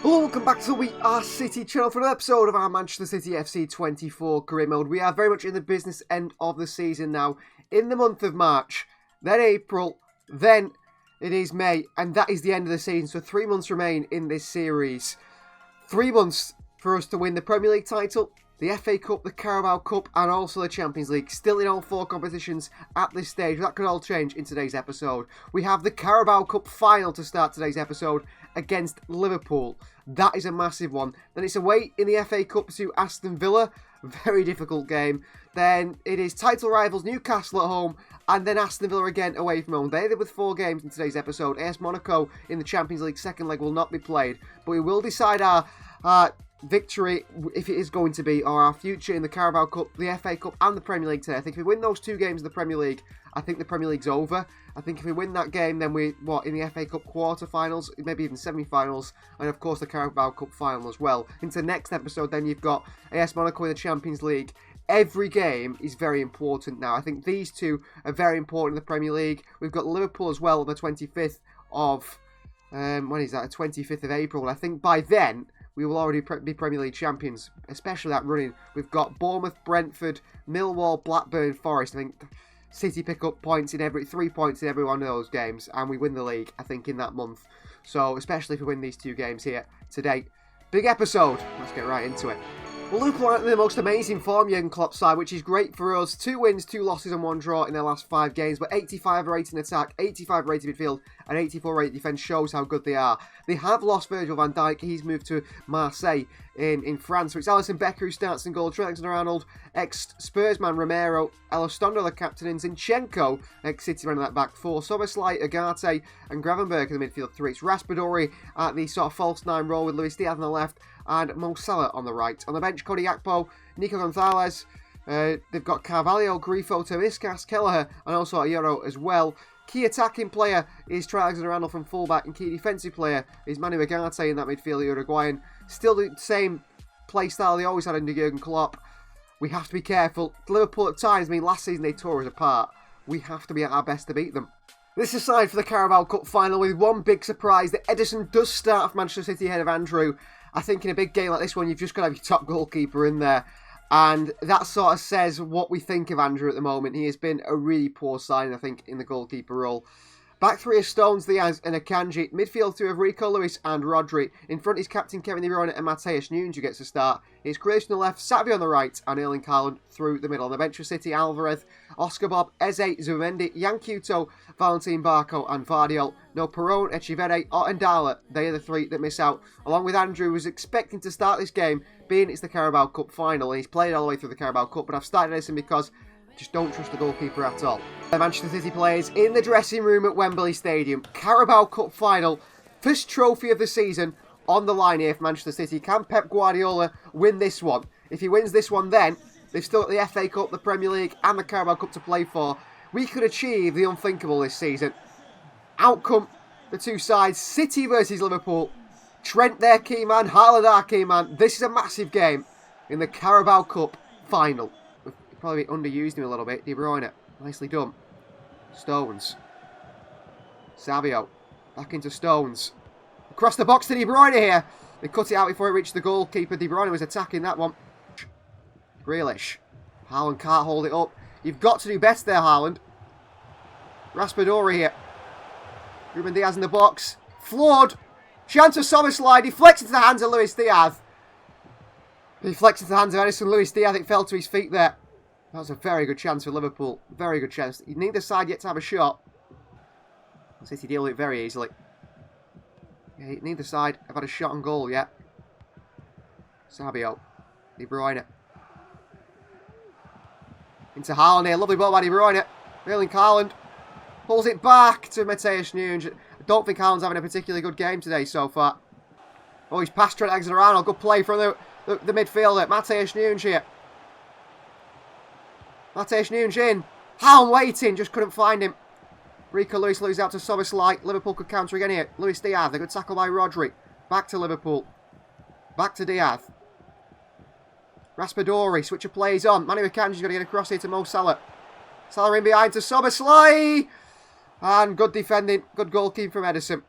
Hello, welcome back to We Are City channel for an episode of our Manchester City FC24 career mode. We are very much in the business end of the season now. In the month of March, then April, then it is May, and that is the end of the season. So 3 months remain in this series. 3 months for us to win the Premier League title, the FA Cup, the Carabao Cup, and also the Champions League. Still in all 4 competitions at this stage. That could all change in today's episode. We have the Carabao Cup Final to start today's episode against Liverpool. That is a massive one. Then it's away in the FA Cup to Aston Villa. Very difficult game. Then it is title rivals Newcastle at home, and then Aston Villa again away from home. They're there with 4 games in today's episode. AS Monaco in the Champions League second leg will not be played, but we will decide our victory, if it is going to be, or our future in the Carabao Cup, the FA Cup and the Premier League today. I think if we win those 2 games in the Premier League, I think the Premier League's over. I think if we win that game, then we, in the FA Cup quarter-finals, maybe even semi-finals, and of course the Carabao Cup final as well. Into the next episode, then you've got AS Monaco in the Champions League. Every game is very important now. I think these 2 are very important in the Premier League. We've got Liverpool as well on the 25th of, when is that? 25th of April. And I think by then, we will already be Premier League champions, especially that running. We've got Bournemouth, Brentford, Millwall, Blackburn, Forest. I think City pick up points in 3 points in every one of those games, and we win the league, I think, in that month. So, especially if we win these 2 games here today. Big episode. Let's get right into it. Well, Liverpool are in the most amazing form, Jurgen Klopp's side, which is great for us. 2 wins, 2 losses and 1 draw in their last 5 games, but 85 rating attack, 85 rated midfield, and 84 rated defence shows how good they are. They have lost Virgil van Dijk. He's moved to Marseille in France. So it's Alisson Becker who starts in goal, Trent Alexander-Arnold, ex-Spursman Romero, Elizondo the captain, and Zinchenko, ex-City man in that back 4, Soboslai, Agate, and Gravenberg in the midfield 3. It's Raspadori at the sort of false 9 role with Luis Diaz on the left, and Mo Salah on the right. On the bench, Cody Gakpo, Nico Gonzalez. They've got Carvalho, Grifo, Tomiskas, Kelleher, and also Ayero as well. Key attacking player is Trent Alexander-Arnold from fullback, and key defensive player is Manu Agate in that midfield, Uruguayan. Still the same play style they always had under Jurgen Klopp. We have to be careful. Liverpool at times, last season they tore us apart. We have to be at our best to beat them. This is aside for the Carabao Cup final with one big surprise that Ederson does start for Manchester City ahead of Andrew. I think in a big game like this one, you've just got to have your top goalkeeper in there. And that sort of says what we think of Andrew at the moment. He has been a really poor sign, I think, in the goalkeeper role. Back 3 of Stones, Diaz and Akanji. Midfield 2 of Rico Lewis and Rodri. In front is captain Kevin De Bruyne and Matheus Nunes who gets a start. It's Grealish on the left, Savio on the right, and Erling Haaland through the middle. On the bench for City, Alvarez, Oscar Bob, Eze, Zumendi, Yankuto, Valentin Barco and Vardiol. No Perone, Echeverri or Ndala. They are the 3 that miss out. Along with Andrew, who was expecting to start this game, being it's the Carabao Cup final. And he's played all the way through the Carabao Cup, but I've started Ederson because I just don't trust the goalkeeper at all. The Manchester City players in the dressing room at Wembley Stadium. Carabao Cup final. First trophy of the season on the line here for Manchester City. Can Pep Guardiola win this one? If he wins this one, then they've still got the FA Cup, the Premier League and the Carabao Cup to play for. We could achieve the unthinkable this season. Outcome, the 2 sides. City versus Liverpool. Trent their key man, Haaland our key man. This is a massive game in the Carabao Cup final. We've probably underused him a little bit. De Bruyne, nicely done. Stones. Savio, back into Stones. Across the box to De Bruyne here. They cut it out before it reached the goalkeeper. De Bruyne was attacking that one. Grealish. Haaland can't hold it up. You've got to do better there, Haaland. Raspadori here. Ruben Diaz in the box. Flawed. Chance of Soboslai. Deflects into the hands of Luis Diaz. Deflects into the hands of Ederson. Luis Diaz, I think, fell to his feet there. That was a very good chance for Liverpool. Very good chance. Neither side yet to have a shot. City deal with it very easily. Yeah, neither side have had a shot on goal yet. Savio. De Bruyne. Into Haaland here. Lovely ball by De Bruyne. Erling Haaland pulls it back to Matheus Nunes. I don't think Haaland's having a particularly good game today so far. Oh, he's past Trent Alexander-Arnold. Good play from the midfielder. Matheus Nunes here. Matheus Nunes in. Haaland waiting. Just couldn't find him. Rico Lewis loses out to Soboslai. Liverpool could counter again here. Luis Diaz. A good tackle by Rodri. Back to Liverpool. Back to Diaz. Raspadori. Switch of plays on. Manu Akanji's got to get across here to Mo Salah. Salah in behind to Soboslai. And good defending. Good goalkeeping from Ederson.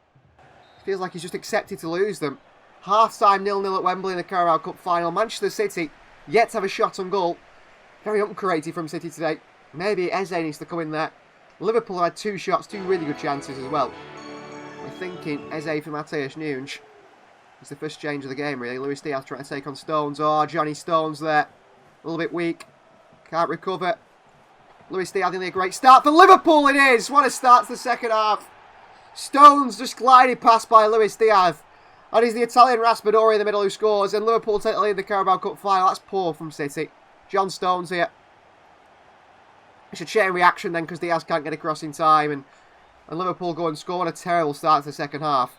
Feels like he's just accepted to lose them. Half-time 0-0 at Wembley in the Carabao Cup Final. Manchester City yet to have a shot on goal. Very uncreative from City today. Maybe Eze needs to come in there. Liverpool had 2 shots, 2 really good chances as well. I'm thinking Eze for Matheus Nunes. It's the first change of the game, really. Luis Diaz trying to take on Stones. Oh, Johnny Stones there. A little bit weak. Can't recover. Luis Diaz nearly a great start for Liverpool. It is. What a start to the second half. Stones just glided past by Luis Diaz. And he's the Italian Raspadori in the middle who scores. And Liverpool take the lead in the Carabao Cup Final. That's poor from City. John Stones here. It's a chain reaction then because Diaz can't get across in time. And Liverpool go and score. What a terrible start to the second half.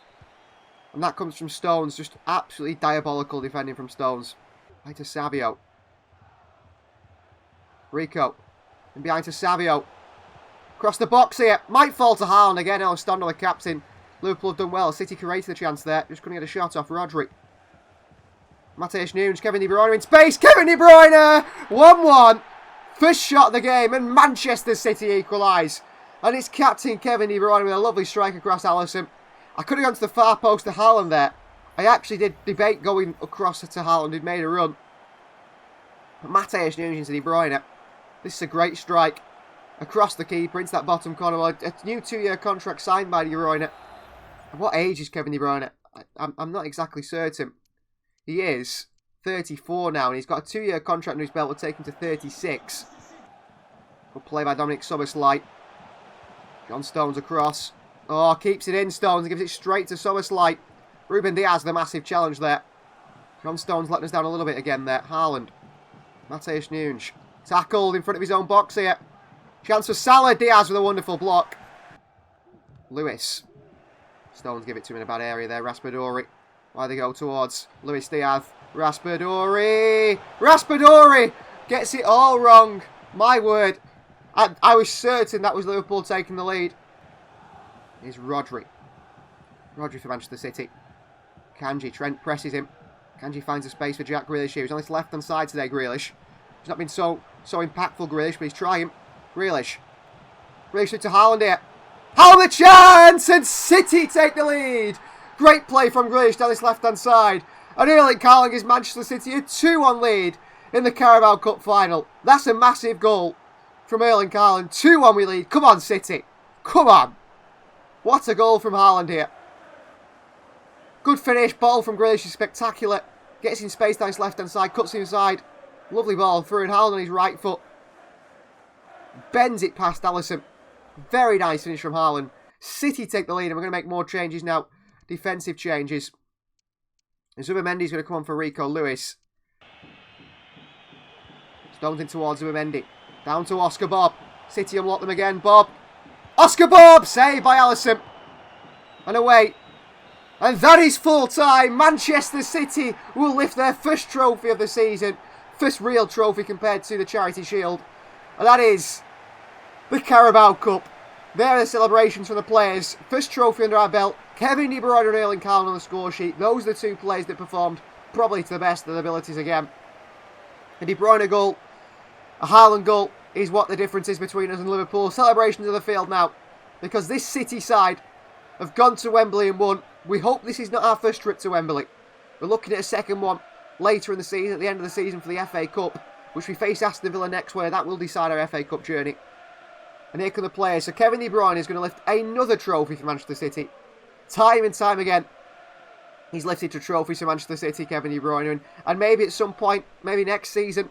And that comes from Stones. Just absolutely diabolical defending from Stones. Right to Savio. Rico. And behind to Savio. Across the box here. Might fall to Haaland again. I'll stand on the captain. Liverpool have done well. City created the chance there. Just couldn't get a shot off Rodri. Matheus Nunes. Kevin De Bruyne in space. Kevin De Bruyne! 1-1. First shot of the game. And Manchester City equalise. And it's captain Kevin De Bruyne with a lovely strike across Alisson. I could have gone to the far post to Haaland there. I actually did debate going across to Haaland who'd made a run. But Matheus Nunes into De Bruyne. This is a great strike. Across the keeper into that bottom corner. Well, a new 2-year contract signed by De Bruyne. What age is Kevin De Bruyne? I'm not exactly certain. He is 34 now, and he's got a 2-year contract under his belt. Will take him to 36. Good play by Dominic Szoboszlai. John Stones across. Oh, keeps it in, Stones. Gives it straight to Szoboszlai. Ruben Diaz, the massive challenge there. John Stones letting us down a little bit again there. Haaland. Matheus Nunes. Tackled in front of his own box here. Chance for Salah. Diaz with a wonderful block. Lewis. Stones give it to him in a bad area there. Raspadori. Why they go towards Luis Diaz. Raspadori. Raspadori gets it all wrong. My word. I was certain that was Liverpool taking the lead. Here's Rodri. Rodri for Manchester City. Kanji. Trent presses him. Kanji finds a space for Jack Grealish here. He's on his left-hand side today, Grealish. He's not been so impactful, Grealish, but he's trying. Grealish. Grealish to Haaland here. Haaland the chance! And City take the lead. Great play from Grealish down this left-hand side. And Erling Haaland gives Manchester City a 2-1 lead in the Carabao Cup Final. That's a massive goal from Erling Haaland. 2-1 we lead. Come on, City. Come on. What a goal from Haaland here. Good finish. Ball from Grealish is spectacular. Gets in space down his left-hand side. Cuts inside. Lovely ball through in Haaland on his right foot. Bends it past Alisson. Very nice finish from Haaland. City take the lead and we're going to make more changes now. Defensive changes. And Zubimendi's going to come on for Rico Lewis. Stones in towards Zubimendi. Down to Oscar Bob. City unlock them again. Bob. Oscar Bob! Saved by Alisson. And away. And that is full time. Manchester City will lift their first trophy of the season. First real trophy compared to the Charity Shield. And that is the Carabao Cup. There are the celebrations from the players. First trophy under our belt. Kevin De Bruyne and Erling Haaland on the score sheet. Those are the 2 players that performed probably to the best of their abilities again. A De Bruyne goal, a Haaland goal is what the difference is between us and Liverpool. Celebrations of the field now. Because this City side have gone to Wembley and won. We hope this is not our first trip to Wembley. We're looking at a second one later in the season, at the end of the season for the FA Cup, which we face Aston Villa next, where that will decide our FA Cup journey. And here come the players. So Kevin De Bruyne is going to lift another trophy for Manchester City. Time and time again, he's lifted to trophies for Manchester City, Kevin De Bruyne. And maybe at some point, maybe next season,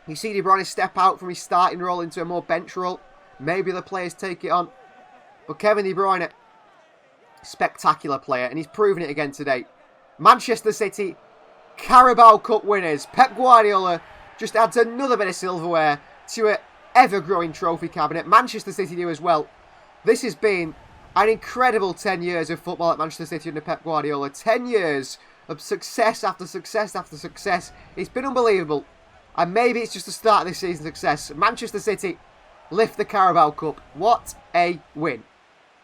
you see De Bruyne step out from his starting role into a more bench role. Maybe the players take it on. But Kevin De Bruyne, spectacular player, and he's proven it again today. Manchester City, Carabao Cup winners. Pep Guardiola just adds another bit of silverware to an ever-growing trophy cabinet. Manchester City do as well. This has been an incredible 10 years of football at Manchester City under Pep Guardiola. 10 years of success after success after success. It's been unbelievable. And maybe it's just the start of this season's success. Manchester City lift the Carabao Cup. What a win.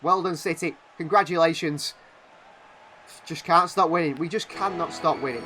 Well done, City. Congratulations. Just can't stop winning. We just cannot stop winning.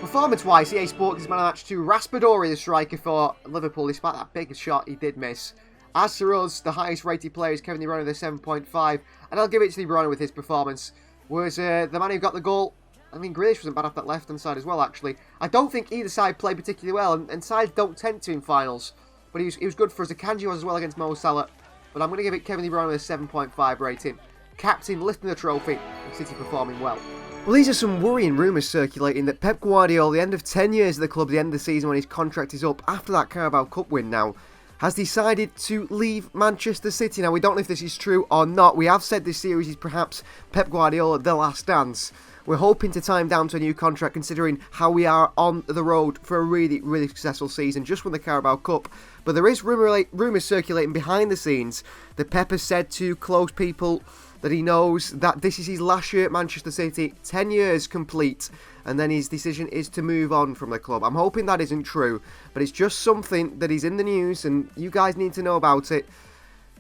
Performance-wise, EA Sports is man of the match to Raspadori, the striker for Liverpool, despite that big shot he did miss. As for us, the highest rated player is Kevin De Bruyne with a 7.5, and I'll give it to De Bruyne with his performance. Whereas the man who got the goal, I mean, Grealish wasn't bad off that left-hand side as well, actually. I don't think either side played particularly well, and sides don't tend to in finals. But he was good for us. Akanji was as well against Mo Salah. But I'm going to give it Kevin De Bruyne with a 7.5 rating. Captain lifting the trophy, and City performing well. Well, these are some worrying rumours circulating that Pep Guardiola, the end of 10 years at the club, the end of the season when his contract is up, after that Carabao Cup win now, has decided to leave Manchester City. Now, we don't know if this is true or not. We have said this series is perhaps Pep Guardiola, the last dance. We're hoping to tie him down to a new contract, considering how we are on the road for a really, really successful season, just won the Carabao Cup. But there is rumours circulating behind the scenes that Pep has said to close people that he knows that this is his last year at Manchester City, 10 years complete, and then his decision is to move on from the club. I'm hoping that isn't true, but it's just something that is in the news, and you guys need to know about it.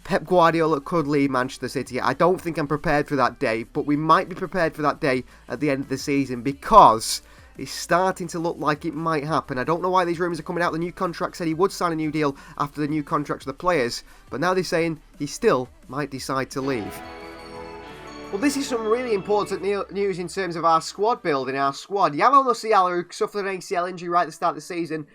Pep Guardiola could leave Manchester City. I don't think I'm prepared for that day, but we might be prepared for that day at the end of the season, because it's starting to look like it might happen. I don't know why these rumours are coming out. The new contract said he would sign a new deal after the new contract for the players, but now they're saying he still might decide to leave. Well, this is some really important news in terms of our squad building. Our squad. Jamal Musiala, who suffered an ACL injury right at the start of the season,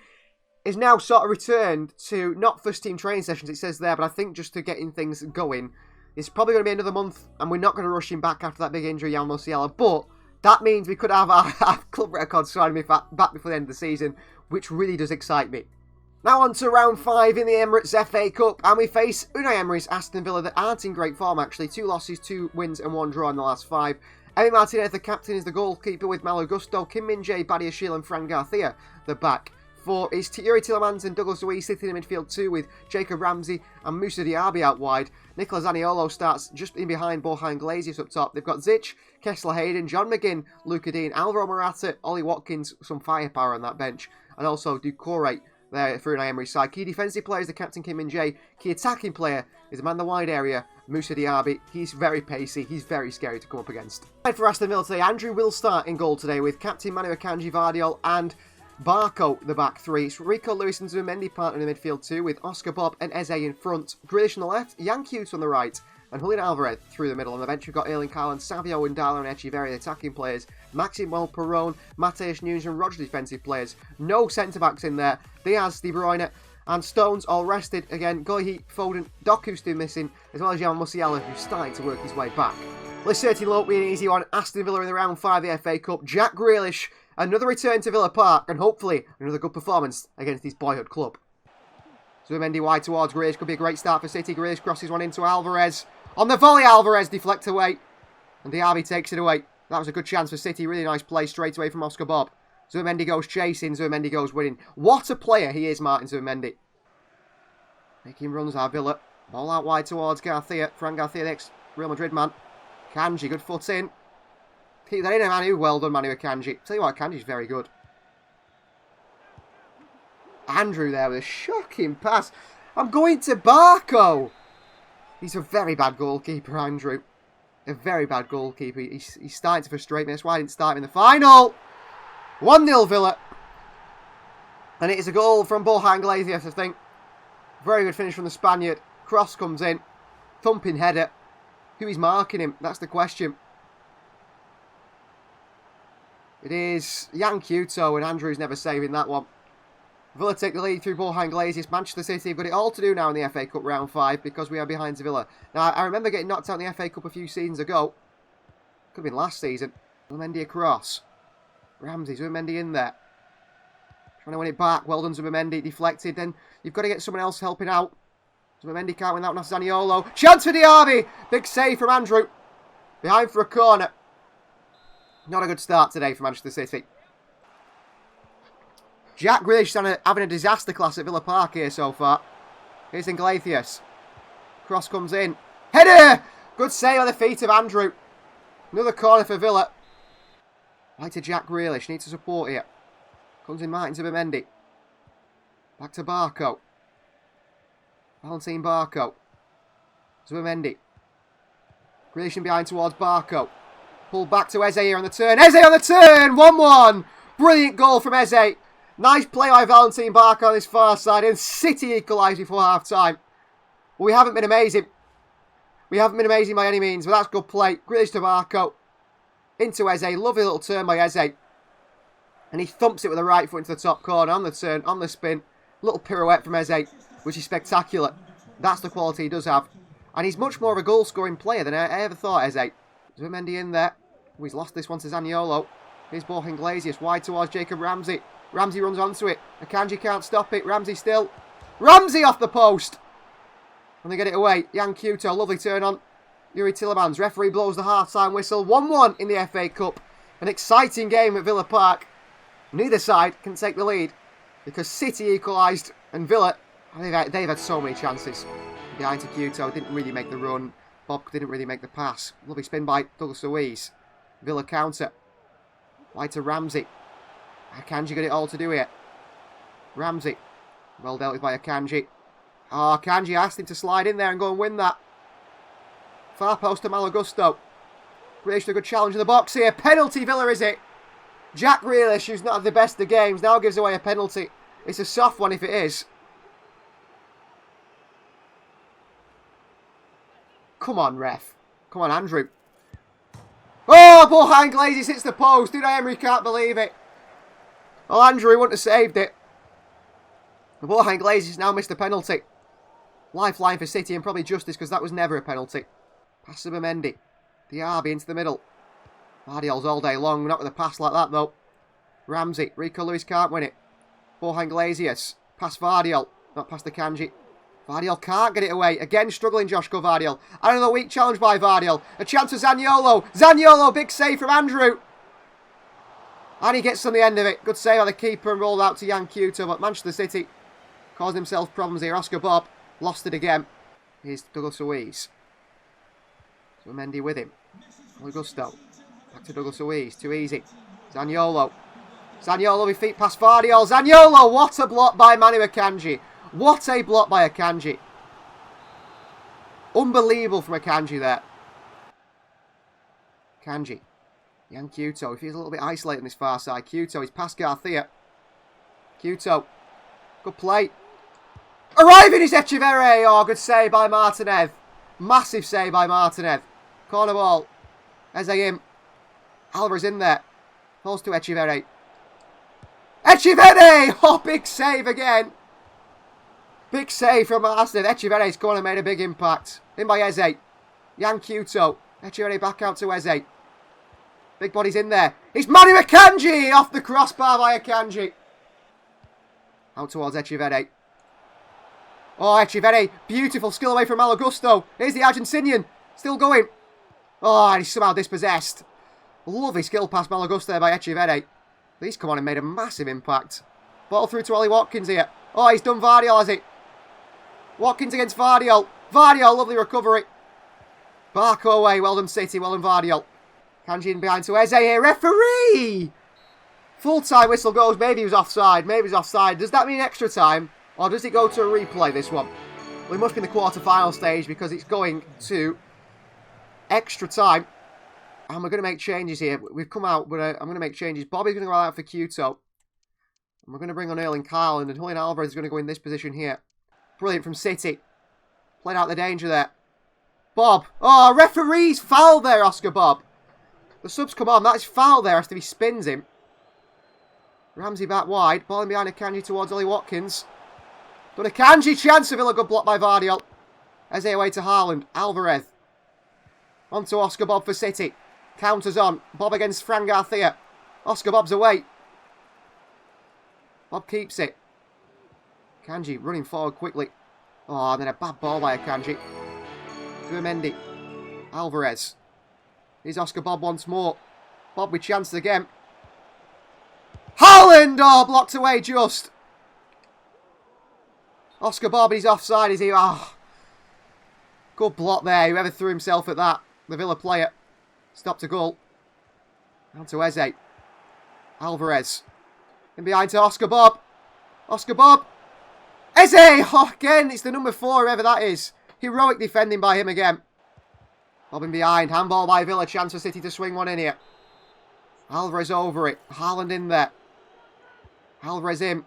is now sort of returned to not first team training sessions, it says there, but I think just to getting things going. It's probably going to be another month, and we're not going to rush him back after that big injury, Jamal Musiala, but that means we could have our club record signing back before the end of the season, which really does excite me. Now on to round 5 in the Emirates FA Cup, and we face Unai Emery's Aston Villa that aren't in great form actually. 2 losses, 2 wins and 1 draw in the last 5. Emi Martinez, the captain, is the goalkeeper with Malo Gusto, Kim Min-jae, Badiashile and Fran Garcia, the back. 4 is Yuri Tielemans and Douglas Luiz sitting in midfield 2 with Jacob Ramsey and Moussa Diaby out wide. Nicola Zaniolo starts just in behind Borja Iglesias up top. They've got Zic, Kessler Hayden, John McGinn, Luca Dean, Alvaro Morata, Ollie Watkins, some firepower on that bench, and also Doucouré there for Unai Emery's side. Key defensive player is the captain Kim Min-jae. Key attacking player is the man in the wide area, Moussa Diaby. He's very pacey. He's very scary to come up against. For Aston Villa today, Andrew will start in goal today with captain Manu Akanji, Vardiol and Barco, the back 3. It's Rico Lewis and Zubimendi partner in the midfield 2 with Oscar Bob and Eze in front. Grealish on the left, Jan Cute on the right, and Julian Alvarez through the middle. On the bench, we've got Erling Haaland, Savio and Darla and Echeverri, the attacking players. Maximo Perron, Mateus Nunes and Roger, defensive players. No centre-backs in there. Diaz, De Bruyne and Stones all rested. Again, Goihi, Foden, Doku's still missing, as well as Jamal Musiala, who's starting to work his way back. Well, this certainly won't be an easy one. Aston Villa in the round 5 of the FA Cup. Jack Grealish, another return to Villa Park, and hopefully another good performance against his boyhood club. Zubimendi wide towards Grealish. Could be a great start for City. Grealish crosses one into Alvarez. On the volley, Alvarez deflects away. And Diaby takes it away. That was a good chance for City. Really nice play straight away from Oscar Bob. Zubimendi goes chasing. Zubimendi goes winning. What a player he is, Martin Zubimendi. Making runs our Villa. Ball out wide towards Garcia. Fran Garcia, the ex-Real Madrid man. Kanji, good foot in. Keep that in, Manu. Well done, Manu Akanji. Tell you what, Akanji's very good. Andrew there with a shocking pass. I'm going to Barco. He's a very bad goalkeeper, Andrew. A very bad goalkeeper. He's starting to frustrate me. That's why I didn't start him in the final. 1-0 Villa. And it is a goal from Borja Iglesias, I think. Very good finish from the Spaniard. Cross comes in. Thumping header. Who is marking him? That's the question. It is Jan Cuto, and Andrew's never saving that one. Villa take the lead through Borja Iglesias. Manchester City have got it all to do now in the FA Cup round 5 because we are behind Villa. Now, I remember getting knocked out in the FA Cup a few seasons ago. Could have been last season. Zubimendi across. Ramsey, Zubimendi in there. Trying to win it back. Well done, Zubimendi. Deflected. Then you've got to get someone else helping out. Zubimendi can't win that one. That's Zaniolo. Chance for Diaby. Big save from Andrew. Behind for a corner. Not a good start today for Manchester City. Jack Grealish having a disaster class at Villa Park here so far. Here's Iglesias. Cross comes in. Header! Good save on the feet of Andrew. Another corner for Villa. Right to Jack Grealish. Needs to support here. Comes in Martin Zubimendi. Back to Barco. Valentin Barco. Zubimendi. Grealish in behind towards Barco. Pulled back to Eze here on the turn. Eze on the turn! 1-1. Brilliant goal from Eze. Nice play by Valentin Barco on this far side. And City equalised before half-time. Well, we haven't been amazing. We haven't been amazing by any means, but that's good play. Grealish to Barco. Into Eze. Lovely little turn by Eze. And he thumps it with the right foot into the top corner. On the turn, on the spin. Little pirouette from Eze, which is spectacular. That's the quality he does have. And he's much more of a goal-scoring player than I ever thought, Eze. Zubimendi in there. Oh, he's lost this one to Zaniolo. Here's Borja Iglesias. Wide towards Jacob Ramsey. Ramsey runs onto it. Akanji can't stop it. Ramsey still. Ramsey off the post. And they get it away. Jan Kuto, lovely turn on. Yuri Tillemans. Referee blows the half-time whistle. 1-1 in the FA Cup. An exciting game at Villa Park. Neither side can take the lead because City equalised and Villa, they've had so many chances. Behind to Kuto, didn't really make the run. Bob didn't really make the pass. Lovely spin by Douglas Luiz. Villa counter. Wide to Ramsey. Akanji got it all to do here. Ramsey. Well dealt with by Akanji. Oh, Akanji asked him to slide in there and go and win that. Far post to Malagusto. Creation of a good challenge in the box here. Penalty Villa, is it? Jack Grealish, who's not had the best of games, now gives away a penalty. It's a soft one if it is. Come on, ref. Come on, Andrew. Oh, Borja Iglesias hits the post. Unai Emery can't believe it. Well, Andrew wouldn't have saved it. Borja Iglesias now missed a penalty. Lifeline for City and probably justice because that was never a penalty. Pass to Zubimendi. Diaby into the middle. Vardiol's all day long. Not with a pass like that, though. Ramsey. Rico Lewis can't win it. Borja Iglesias. Pass Vardiol. Not past the Kanji. Vardiol can't get it away. Again, struggling Joshko Vardiol. Another weak challenge by Vardiol. A chance for Zaniolo. Zaniolo, big save from Andrew. And he gets on the end of it. Good save by the keeper and rolled out to Jan Kuto. But Manchester City caused themselves problems here. Oscar Bob lost it again. Here's Douglas Luiz. So Mendy with him. Augusto. Back to Douglas Luiz. Too easy. Zaniolo. Zaniolo with feet past Vardiol. Zaniolo. What a block by Manu Akanji. What a block by Akanji. Unbelievable from Akanji there. Akanji. Jan Kuto. He feels a little bit isolated on this far side. Kuto. He's past Garcia. Kuto. Good play. Arriving is Echeverri. Oh, good save by Martinez. Massive save by Martinez. Corner ball. Eze in. Alvarez in there. Falls to Echeverri. Echeverri! Oh, big save again. Big save from Martinez. Echeverri's corner made a big impact. In by Eze. Jan Kuto. Echeverri back out to Eze. Big body's in there. It's Manu Akanji! Off the crossbar by Akanji. Out towards Echeverri. Oh, Echeverri. Beautiful skill away from Malagusto. Here's the Argentinian. Still going. Oh, and he's somehow dispossessed. Lovely skill pass Malagusto there by Echeverri. He's come on and made a massive impact. Ball through to Ollie Watkins here. Oh, he's done Vardiol, has he? Watkins against Vardiol. Vardiol, lovely recovery. Barco away. Well done, City. Well done, Vardiol. Kanji in behind to Eze here. Referee! Full-time whistle goes. Maybe he was offside. Maybe he's offside. Does that mean extra time? Or does it go to a replay, this one? Well, it must be in the quarter-final stage because it's going to extra time. And we're going to make changes here. We've come out, but I'm going to make changes. Bobby's going to go out for Kuto. And we're going to bring on Erling Haaland. And Julian Alvarez is going to go in this position here. Brilliant from City. Played out the danger there. Bob. Oh, referee's foul there, Oscar Bob. The sub's come on. That's foul there after he spins him. Ramsey back wide. Ball in behind Akanji towards Ollie Watkins. But Akanji, chance of Villa. Good block by Vardiol. Eze away to Haaland. Alvarez. On to Oscar Bob for City. Counters on. Bob against Fran Garcia. Oscar Bob's away. Bob keeps it. Akanji running forward quickly. Oh, and then a bad ball by Akanji. Zubimendi. Alvarez. Here's Oscar Bob once more. Bob with chances again. Haaland! Oh, blocked away just. Oscar Bob, he's offside, is he? Oh. Good block there. Whoever threw himself at that. The Villa player. Stopped a goal. Down to Eze. Alvarez. In behind to Oscar Bob. Oscar Bob. Eze! Oh, again, it's the number 4, whoever that is. Heroic defending by him again. Bob in behind. Handball by Villa. Chance for City to swing one in here. Alvarez over it. Haaland in there. Alvarez in.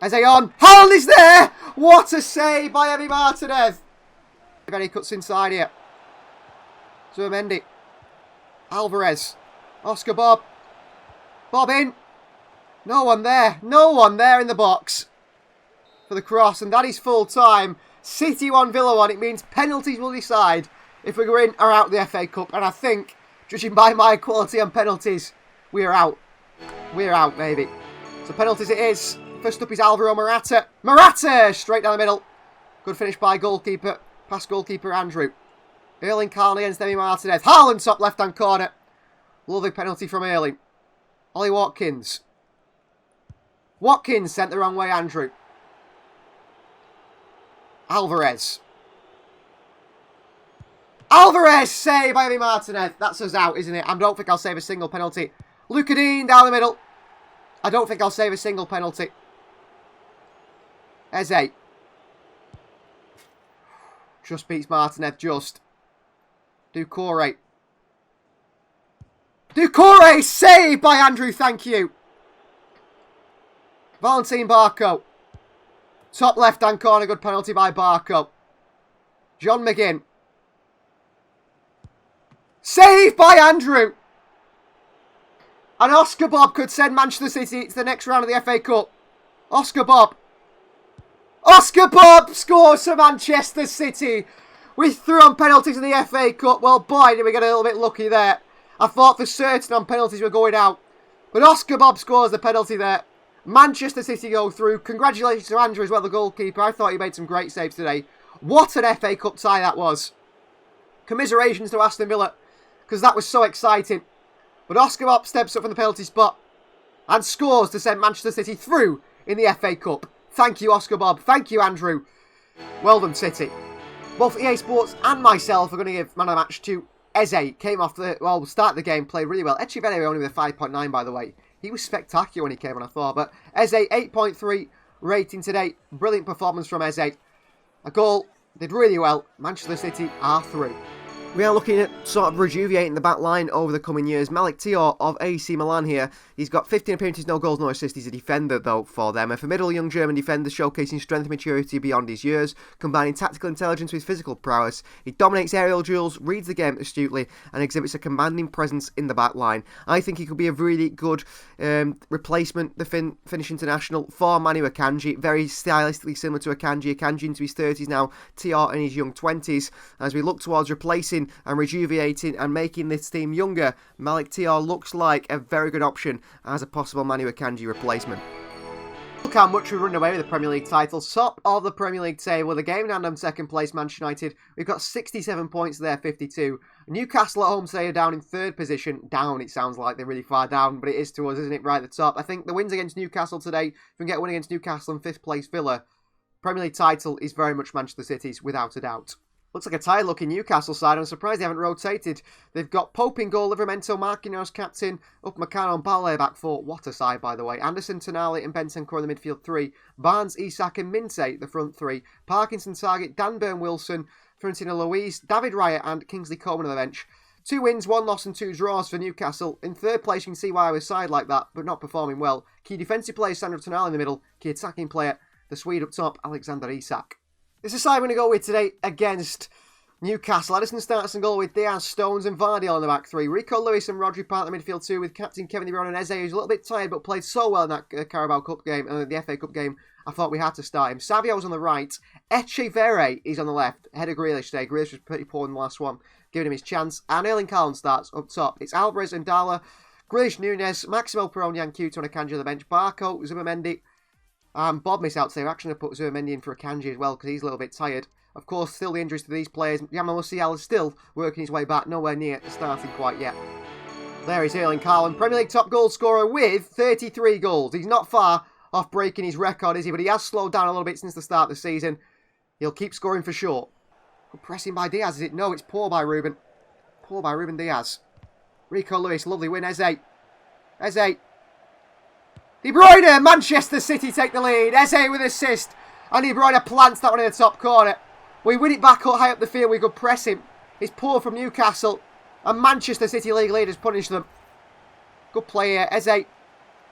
Eze on. Haaland is there! What a save by Emi Martinez. Very cuts inside here. Zubimendi. Alvarez. Oscar Bob. Bob in. No one there. No one there in the box for the cross. And that is full time. City 1, Villa 1. It means penalties will decide if we go in or out the FA Cup. And I think, judging by my quality on penalties, we are out. We're out, maybe. So penalties it is. First up is Alvaro Morata. Morata! Straight down the middle. Good finish by goalkeeper. Past goalkeeper Andrew. Erling Haaland against Emi Martinez. Haaland top left-hand corner. Lovely penalty from Erling. Ollie Watkins. Watkins sent the wrong way, Andrew. Alvarez. Alvarez save by Emi Martinez. That's us out, isn't it? I don't think I'll save a single penalty. Luca Dean down the middle. I don't think I'll save a single penalty. Eze. Just beats Martinez, just. Doucouré. Doucouré saved by Andrew, thank you. Valentin Barco. Top left-hand corner, good penalty by Barco. John McGinn. Saved by Andrew. And Oscar Bob could send Manchester City to the next round of the FA Cup. Oscar Bob. Oscar Bob scores for Manchester City. We threw on penalties in the FA Cup. Well, boy, did we get a little bit lucky there. I thought for certain on penalties were going out. But Oscar Bob scores the penalty there. Manchester City go through. Congratulations to Andrew as well, the goalkeeper. I thought he made some great saves today. What an FA Cup tie that was. Commiserations to Aston Villa, because that was so exciting. But Oscar Bob steps up from the penalty spot and scores to send Manchester City through in the FA Cup. Thank you, Oscar Bob. Thank you, Andrew. Well done, City. Both EA Sports and myself are going to give man of the match to Eze. Came off the, well, start the game, played really well. Echeverria only with a 5.9, by the way. He was spectacular when he came on, I thought. But Eze, 8.3 rating today. Brilliant performance from Eze. A goal, did really well. Manchester City are through. We are looking at sort of rejuvenating the back line over the coming years. Malik Thiaw of AC Milan here. He's got 15 appearances, no goals, no assists. He's a defender, though, for them. A formidable young German defender showcasing strength and maturity beyond his years, combining tactical intelligence with physical prowess. He dominates aerial duels, reads the game astutely, and exhibits a commanding presence in the back line. I think he could be a really good replacement, the Finnish international, for Manu Akanji. Very stylistically similar to Akanji. Akanji into his 30s now, Thiaw in his young 20s. As we look towards replacing and rejuvenating and making this team younger, Malik Thiaw looks like a very good option as a possible Manu Akanji replacement. Look how much we've run away with the Premier League title. Top of the Premier League table with a game in hand on second place, Manchester United. We've got 67 points there, 52. Newcastle at home today are down in third position. Down, it sounds like they're really far down, but it is to us, isn't it, right at the top. I think the wins against Newcastle today, if we can get a win against Newcastle and fifth place Villa, Premier League title is very much Manchester City's, without a doubt. Looks like a tired-looking Newcastle side. I'm surprised they haven't rotated. They've got Pope in goal, Livramento, Marquinhos captain, Upamecano and Ballet back four. What a side, by the way. Anderson, Tonali and Bentancur in the midfield three. Barnes, Isak and Minte, the front three. Parkinson, Target, Dan Burn, Wilson, Fiorentina, Louise, David Raya and Kingsley Coman on the bench. 2 wins, 1 loss and 2 draws for Newcastle. In third place, you can see why I was side like that, but not performing well. Key defensive player, Sandro Tonali in the middle. Key attacking player, the Swede up top, Alexander Isak. This is the side we're going to go with today against Newcastle. Edison starts and goal with Diaz, Stones and Vardy on the back three. Rico Lewis and Rodri part in the midfield two with captain Kevin De Bruyne and Eze, who's a little bit tired but played so well in that Carabao Cup game, the FA Cup game. I thought we had to start him. Savio's on the right. Echeverria is on the left. Ahead of Grealish today. Grealish was pretty poor in the last one, giving him his chance. And Erling Haaland starts up top. It's Alvarez and Dala, Grealish, Nunes, Maximo Peroni and Couto on Akanji on the bench. Barco, Zubimendi, and Bob missed out today. We're actually going to put Zubimendi in for Akanji as well because he's a little bit tired. Of course, still the injuries to these players. Yamal Musiala is still working his way back, nowhere near starting quite yet. There is Erling Haaland, Premier League top goal scorer with 33 goals. He's not far off breaking his record, is he? But he has slowed down a little bit since the start of the season. He'll keep scoring for sure. Good pressing by Diaz, is it? No, it's poor by Ruben. Poor by Ruben Diaz. Rico Lewis, lovely win. Eze. De Bruyne, Manchester City take the lead. Eze with assist. And De Bruyne plants that one in the top corner. We win it back high up the field. We could press him. It's poor from Newcastle. And Manchester City league leaders punish them. Good play here. Eze. De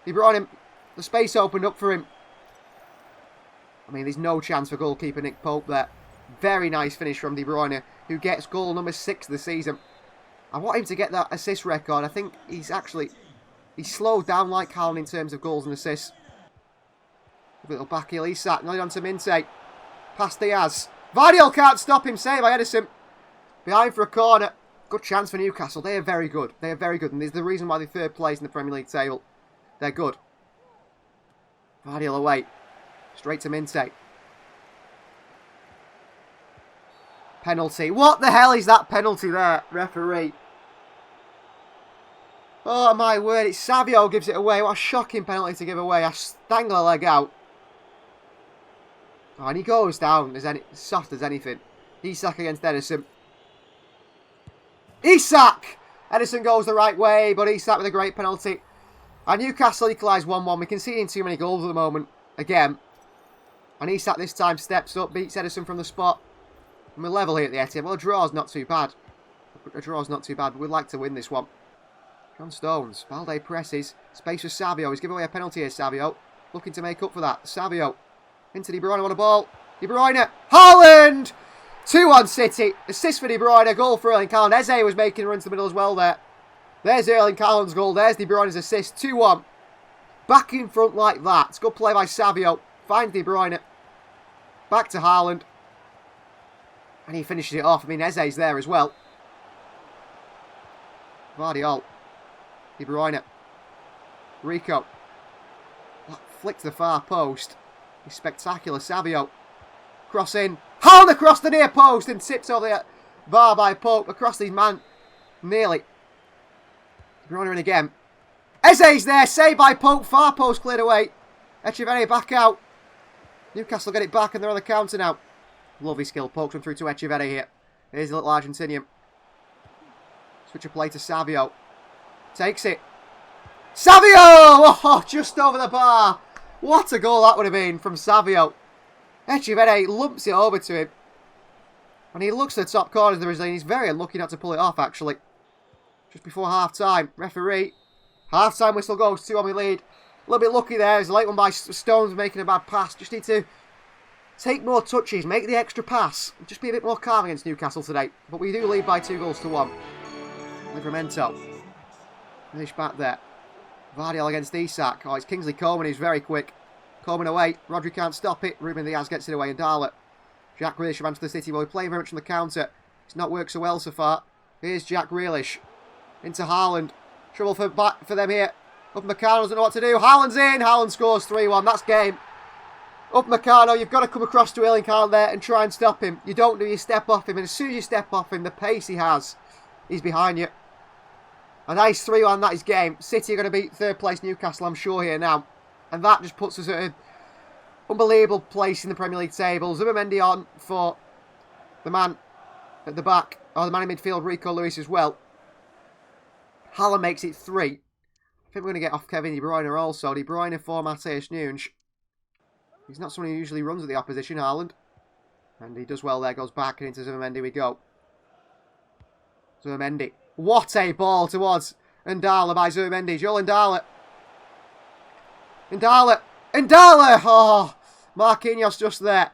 Bruyne. The space opened up for him. I mean, there's no chance for goalkeeper Nick Pope there. Very nice finish from De Bruyne, who gets goal number 6 of the season. I want him to get that assist record. I think he's slowed down like Haaland in terms of goals and assists. A little back heel, Isak, nodded on to Minte. Past Diaz. Vardiol can't stop him, saved by Edison. Behind for a corner. Good chance for Newcastle. They are very good. They are very good. And there's the reason why they're third place in the Premier League table. They're good. Vardiol away. Straight to Minte. Penalty. What the hell is that penalty there, referee? Oh my word, it's Savio gives it away. What a shocking penalty to give away. I dangle a leg out. Oh, and he goes down as soft as anything. Isak against Edison. Isak! Edison goes the right way, but Isak with a great penalty. And Newcastle equalise 1-1. We're conceding too many goals at the moment. Again. And Isak this time steps up, beats Edison from the spot. And we're level here at the Etihad. Well, a draw's not too bad. A draw's not too bad, but we'd like to win this one. John Stones. Balde presses. Space for Savio. He's giving away a penalty here, Savio. Looking to make up for that. Savio. Into De Bruyne on a ball. De Bruyne. Haaland! 2-1 City. Assist for De Bruyne. Goal for Erling Haaland. Eze was making a run to the middle as well there. There's Erling Haaland's goal. There's De Bruyne's assist. 2-1. Back in front like that. It's good play by Savio. Finds De Bruyne. Back to Haaland. And he finishes it off. I mean, Eze's there as well. Vardiol. De Bruyne. Rico. That flick to the far post. He's spectacular. Savio. Cross in. Haaland across the near post and tips over the bar by Pope. Across his man. Nearly. De Bruyne in again. Eze's there. Saved by Pope. Far post cleared away. Echeverri back out. Newcastle get it back and they're on the counter now. Lovely skill. Pokes him through to Echeverri here. Here's the little Argentinian. Switch of play to Savio. Takes it. Savio! Oh, just over the bar. What a goal that would have been from Savio. Echeverri lumps it over to him. And he looks at the top corner of the Brazilian. He's very unlucky not to pull it off, actually. Just before half-time. Referee. Half-time whistle goes. 2-1 we lead. A little bit lucky there. There's a late one by Stones making a bad pass. Just need to take more touches. Make the extra pass. Just be a bit more calm against Newcastle today. But we do lead by 2-1. Livramento. Finish back there. Vardiol against Isak. Oh, it's Kingsley Coman who's very quick. Coman away. Rodri can't stop it. Ruben Diaz gets it away and Darla. Jack Grealish from Manchester City. Well, we're playing very much on the counter. It's not worked so well so far. Here's Jack Grealish. Into Haaland. Trouble for them here. Upamecano doesn't know what to do. Haaland's in. Haaland scores 3-1. That's game. Upamecano, you've got to come across to Erling Haaland there and try and stop him. You don't do, you step off him. And as soon as you step off him, the pace he has, he's behind you. A nice 3-1, that is game. City are going to beat third place Newcastle, I'm sure, here now. And that just puts us at an unbelievable place in the Premier League table. Zubimendi on for the man at the back. Or the man in midfield, Rico Lewis as well. Haaland makes it 3. I think we're going to get off Kevin De Bruyne also. De Bruyne for Matheus Nunes. He's not someone who usually runs at the opposition, Haaland. And he does well there, goes back and into Zubimendi we go. Zubimendi. What a ball towards Ndala by Zubimendi. Joel Ndala. Ndala. Oh, Marquinhos just there.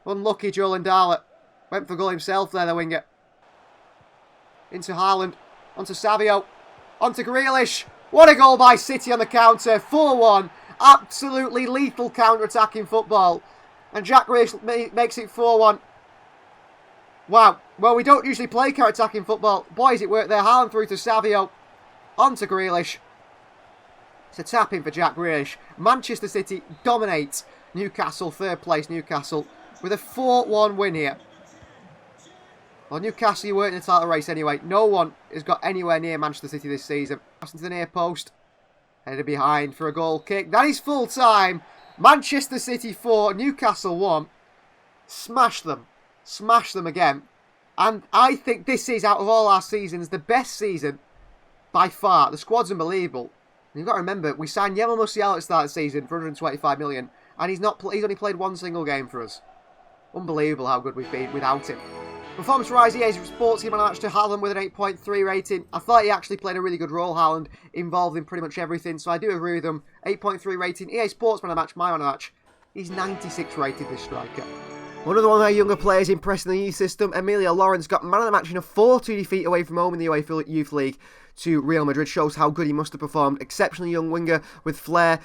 Unlucky Joel Ndala. Went for goal himself there, the winger. Into Haaland. Onto Savio. Onto Grealish. What a goal by City on the counter. 4-1. Absolutely lethal counter-attacking football. And Jack Grealish makes it 4-1. Wow. Well, we don't usually play counter-attacking football. Boys, it worked there. Haaland through to Savio. On to Grealish. It's a tap-in for Jack Grealish. Manchester City dominate Newcastle, third place Newcastle, with a 4-1 win here. Well, Newcastle, you weren't in the title race anyway. No one has got anywhere near Manchester City this season. Pass into the near post. Headed behind for a goal kick. That is full time. Manchester City 4, Newcastle 1. Smash them. Smash them again. And I think this is, out of all our seasons, the best season by far. The squad's unbelievable. And you've got to remember, we signed Yamal Musiala at the start of the season for 125 million. And he's only played one single game for us. Unbelievable how good we've been without him. Performance-wise, EA Sports Game match to Haaland with an 8.3 rating. I thought he actually played a really good role, Haaland, involved in pretty much everything, so I do agree with them. 8.3 rating. EA Sports Man of the Match, my man of the match. He's 96 rated, this striker. One of our younger players impressing the youth system, Emilio Lawrence, got man of the match in a 4-2 defeat away from home in the UEFA Youth League to Real Madrid. Shows how good he must have performed. Exceptionally young winger with flair,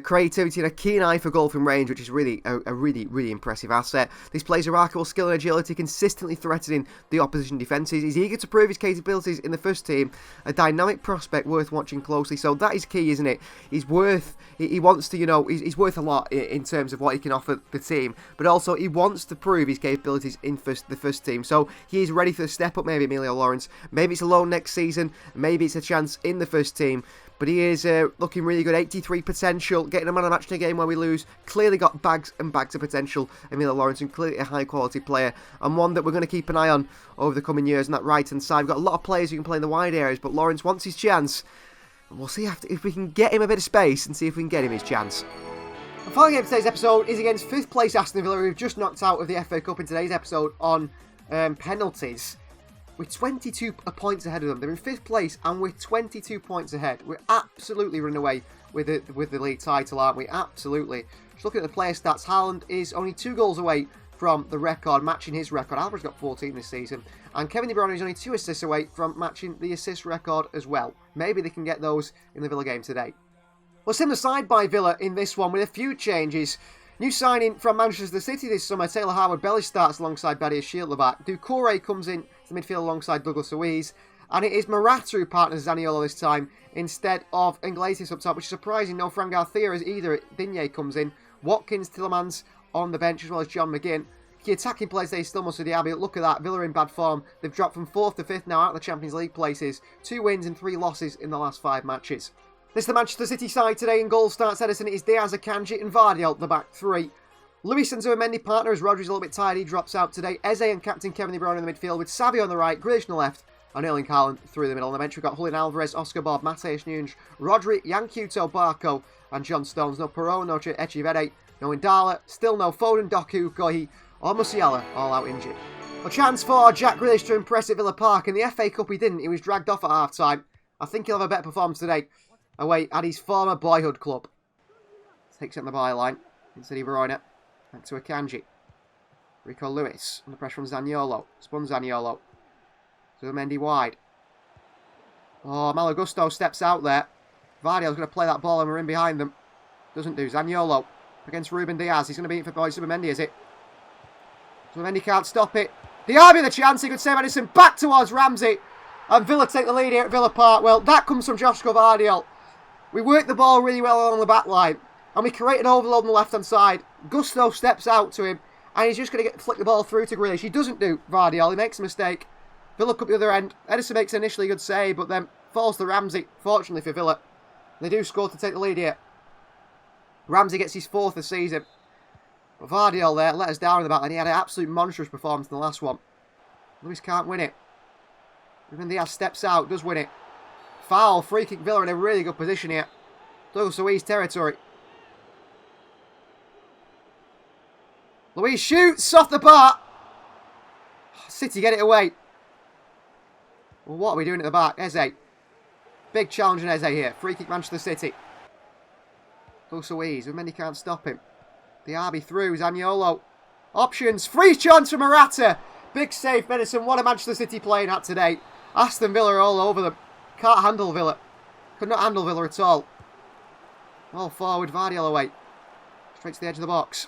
creativity and a keen eye for goal from range, which is really a really impressive asset. This player's remarkable skill and agility, consistently threatening the opposition defences. He's eager to prove his capabilities in the first team, a dynamic prospect worth watching closely. So that is key, isn't it? He wants to, he's worth a lot in terms of what he can offer the team, but also he wants to prove his capabilities in the first team. So he is ready for the step up, maybe Emilio Lawrence. Maybe it's a loan next season, maybe it's a chance in the first team, but he is looking really good. 83 potential, getting a man of the match in a game where we lose. Clearly got bags and bags of potential, Emilio Lawrence, and clearly a high quality player, and one that we're going to keep an eye on over the coming years on that right hand side. We've got a lot of players who can play in the wide areas, but Lawrence wants his chance. We'll see if we can get him a bit of space and see if we can get him his chance. The final game of today's episode is against 5th place Aston Villa, who we've just knocked out of the FA Cup in today's episode on penalties. We're 22 points ahead of them. They're in 5th place and we're 22 points ahead. We're absolutely running away with the league title, aren't we? Absolutely. Just looking at the player stats, Haaland is only 2 goals away from the record, matching his record. Alvarez got 14 this season. And Kevin De Bruyne is only 2 assists away from matching the assist record as well. Maybe they can get those in the Villa game today. Well, similar side by Villa in this one with a few changes. New signing from Manchester City this summer, Taylor Harwood-Bellis starts alongside Badia Shieldler. Doucouré comes in to midfield alongside Douglas Luiz. And it is Morata who partners Zaniolo this time instead of Iglesias up top, which is surprising. No Fran Garcia as either. Digne comes in. Watkins, Tillemans on the bench as well as John McGinn. Key attacking players today still Mustard Diaby. Look at that, Villa in bad form. They've dropped from 4th to 5th now out of the Champions League places. 2 wins and 3 losses in the last 5 matches. This is the Manchester City side today. In goal starts Edison. It is Diaz, Akanji and Vardy the back 3. Luis and Zubimendi partner as Rodri's a little bit tired. He drops out today. Eze and captain Kevin De Bruyne in the midfield with Savio on the right, Grealish on the left and Erling Haaland through the middle. On the bench we've got Julian Alvarez, Oscar Bob, Mateus Nunes, Rodri, Yankuto, Barco and John Stones. No Perot, no Echevede, no Indala, still no Foden, Doku, Gohi or Musiala, all out injured. A chance for Jack Grealish to impress at Villa Park. In the FA Cup he didn't. He was dragged off at half-time. I think he'll have a better performance today away at his former boyhood club. Takes it on the byline. Instead of Verona. Back to Akanji. Rico Lewis. Under pressure from Zaniolo. Spun Zaniolo. Zubimendi wide. Oh, Malo Gusto steps out there. Vardy's going to play that ball and we're in behind them. Doesn't do. Zaniolo against Ruben Diaz. He's going to beat it for boy Zubimendi, is it? Zubimendi can't stop it. Diaby the chance. He could save Edison. Back towards Ramsey. And Villa take the lead here at Villa Park. Well, that comes from Joshua Vardy. We work the ball really well along the back line. And we create an overload on the left-hand side. Gusto steps out to him. And he's just going to flick the ball through to Grealish. He doesn't do Vardy. He makes a mistake. Villa up the other end. Edison makes an initially good save, but then falls to Ramsey. Fortunately for Villa. They do score to take the lead here. Ramsey gets his 4th this season. But Vardy there let us down in the back line. He had an absolute monstrous performance in the last one. Lewis can't win it. Ruben Diaz steps out. Does win it. Foul. Free kick. Villa in a really good position here. Douglas Luiz territory. Luiz shoots off the bar. City get it away. Well, what are we doing at the back? Eze. Big challenge on Eze here. Free kick Manchester City. Douglas Luiz. Zubimendi can't stop him. Diaby through. Zaniolo. Options. Free chance for Morata. Big save, Edison. What a Manchester City playing at today. Aston Villa are all over them. Can't handle Villa. Could not handle Villa at all. Well forward. Vardy away. Straight to the edge of the box.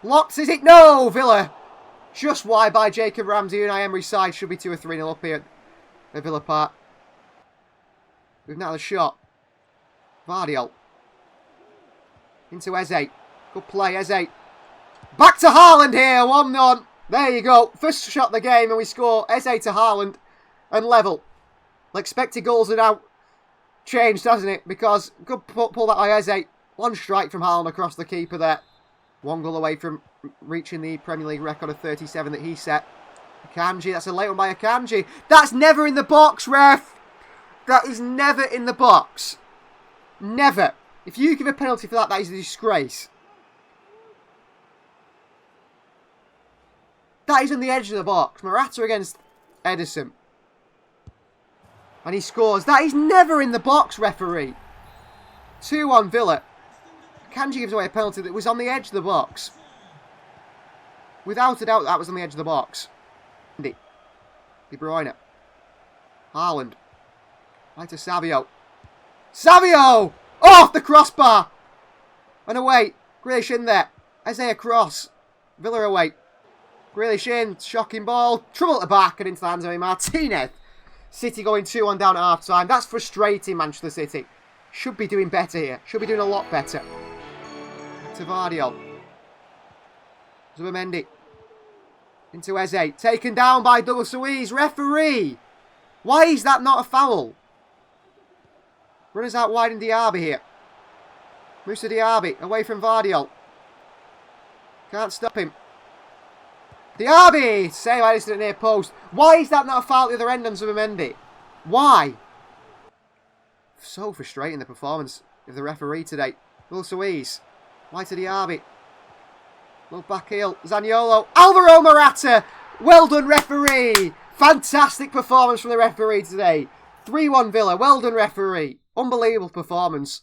Locked, is it? No! Villa. Just wide by Jacob Ramsey. Unai Emery's side should be 2 or 3-0 up here at Villa Park. We've now the shot. Vardy. Into Eze. Good play, Eze. Back to Haaland here. 1-0. There you go. First shot of the game and we score. Eze to Haaland and level. The expected goals are now changed, hasn't it? Because good pull that by Eze. 1 strike from Haaland across the keeper there. 1 goal away from reaching the Premier League record of 37 that he set. Akanji, that's a late one by Akanji. That's never in the box, ref. That is never in the box. Never. If you give a penalty for that, that is a disgrace. That is on the edge of the box. Morata against Edison. And he scores. That is never in the box, referee. 2-1 Villa. Akanji gives away a penalty that was on the edge of the box. Without a doubt, that was on the edge of the box. De Bruyne. Haaland. Right to Savio. Savio! Off the crossbar! And away. Grealish in there. Eze across. Villa away. Grealish in. Shocking ball. Trouble at the back and into the hands of Martinez. City going 2-1 down at half time. That's frustrating, Manchester City. Should be doing better here. Should be doing a lot better. To Vardiol. Zubimendi. Into Eze. Taken down by Douglas Luiz. Referee! Why is that not a foul? Runners out wide in Diaby here. Musa Diaby. Away from Vardiol. Can't stop him. Diaby! Save Edison at near post. Why is that not a foul at the other end on Zubimendi? Why? So frustrating, the performance of the referee today. Douglas Luiz. Wide to Diaby. Low back heel. Zaniolo. Alvaro Morata! Well done, referee! Fantastic performance from the referee today. 3-1 Villa. Well done, referee. Unbelievable performance.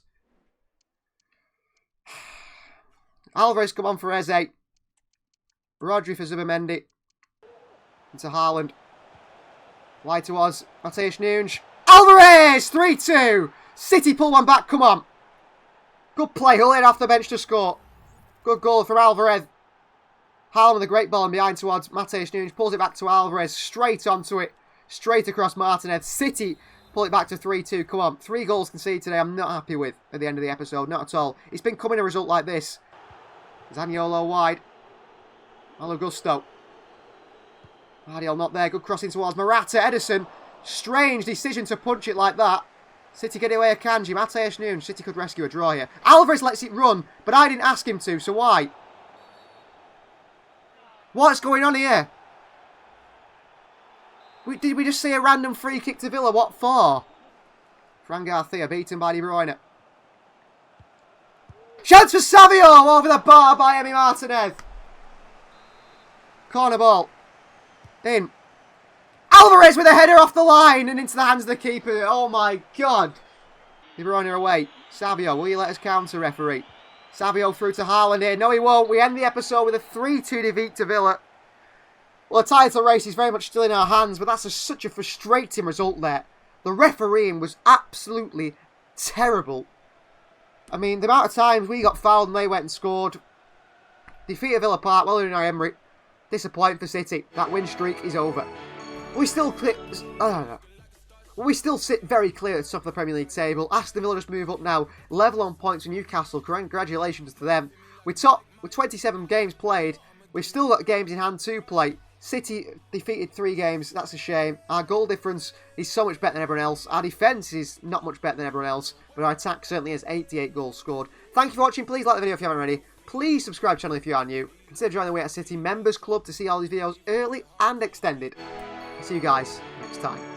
Alvarez come on for Eze. Rodri for Zubimendi. Into Haaland. Wide towards Matheus Nunes. Alvarez! 3-2. City pull one back. Come on. Good play. Hull off the bench to score. Good goal from Alvarez. Haaland with a great ball and behind towards Matheus Nunes. Pulls it back to Alvarez. Straight onto it. Straight across Martinez. City pull it back to 3-2. Come on. 3 goals conceded today. I'm not happy with at the end of the episode. Not at all. It's been coming a result like this. Zaniolo wide. Malo Gusto. Vardiol not there. Good crossing towards Morata. Edison. Strange decision to punch it like that. City get away a Kanji. Matheus Nunes. City could rescue a draw here. Alvarez lets it run, but I didn't ask him to, so why? What's going on here? Did we just see a random free kick to Villa? What for? Fran Garcia beaten by De Bruyne. Chance for Savio over the bar by Emi Martinez. Corner ball. In. Alvarez with a header off the line and into the hands of the keeper. Oh my God. De Bruyne away. Savio, will you let us counter, referee? Savio through to Haaland here. No, he won't. We end the episode with a 3-2 defeat to Villa. Well, the title race is very much still in our hands, but that's such a frustrating result there. The refereeing was absolutely terrible. I mean, the amount of times we got fouled and they went and scored. Defeat at Villa Park, well done, Emery. Disappointing for City. That win streak is over. We still sit very clear at the top of the Premier League table. Aston Villa just move up now. Level on points with Newcastle. Congratulations to them. We're top with 27 games played. We've still got games in hand to play. City defeated 3 games. That's a shame. Our goal difference is so much better than everyone else. Our defence is not much better than everyone else. But our attack certainly has 88 goals scored. Thank you for watching. Please like the video if you haven't already. Please subscribe to the channel if you are new. Consider joining the Way Out City Members Club to see all these videos early and extended. I'll see you guys next time.